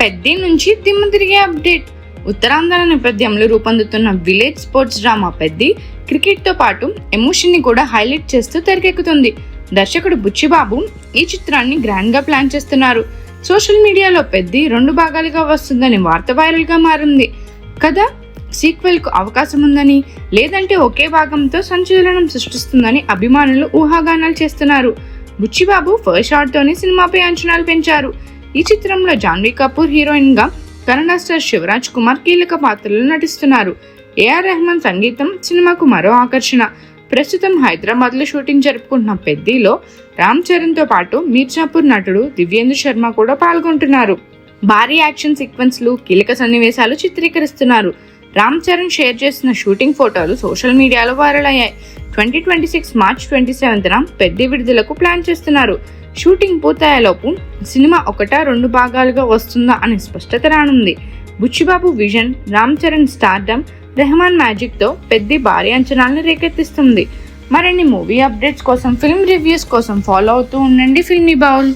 పెద్ది నుంచి దిమ్మ తిరిగే అప్డేట్. ఉత్తరాంధ్ర నేపథ్యంలో రూపొందుతున్న village sports drama Peddi cricket తో పాటు ఎమోషన్ ని కూడా హైలైట్ చేస్తూ తెరకెక్కుతుంది. దర్శకుడు బుచ్చిబాబు ఈ చిత్రాన్ని గ్రాండ్ గా ప్లాన్ చేస్తున్నారు. సోషల్ మీడియాలో పెద్ది 2 భాగాలుగా వస్తుందని వార్త వైరల్ గా మారింది. కథ సీక్వెల్ కు అవకాశం ఉందని, లేదంటే ఒకే భాగంతో సంచలనం సృష్టిస్తుందని అభిమానులు ఊహాగానాలు చేస్తున్నారు. బుచ్చిబాబు ఫస్ట్ షాట్ తోనే సినిమాపై అంచనాలు పెంచారు. ఈ చిత్రంలో జాన్వీ కపూర్ హీరోయిన్ గా, కన్నడ స్టార్ శివరాజ్ కుమార్ కీలక పాత్రలో నటిస్తున్నారు. ఏఆర్ రెహమాన్ సంగీతం సినిమాకు మరో ఆకర్షణ. ప్రస్తుతం హైదరాబాద్ లో షూటింగ్ జరుపుకుంటున్న పెద్దిలో రామ్ చరణ్ తో పాటు మీర్జాపూర్ నటుడు దివ్యేంద్ర శర్మ కూడా పాల్గొంటున్నారు. భారీ యాక్షన్ సీక్వెన్స్లు, కీలక సన్నివేశాలు చిత్రీకరిస్తున్నారు. రామ్ చరణ్ షేర్ చేసిన షూటింగ్ ఫోటోలు సోషల్ మీడియాలో వైరల్ అయ్యాయి. 2026 మార్చ్ 27న పెద్ది విడుదలకు ప్లాన్ చేస్తున్నారు. షూటింగ్ పూర్తయ్యేలోపు సినిమా 1-2 భాగాలుగా వస్తుందా అనే స్పష్టత రానుంది. Buchibabu vision, Ram Charan stardom, Rahman magic తో పెద్ది భారీ అంచనాలను రేకెత్తిస్తుంది. మరిన్ని మూవీ అప్డేట్స్ కోసం, ఫిల్మ్ రివ్యూస్ కోసం ఫాలో అవుతూ ఉండండి ఫిల్మీ బౌల్.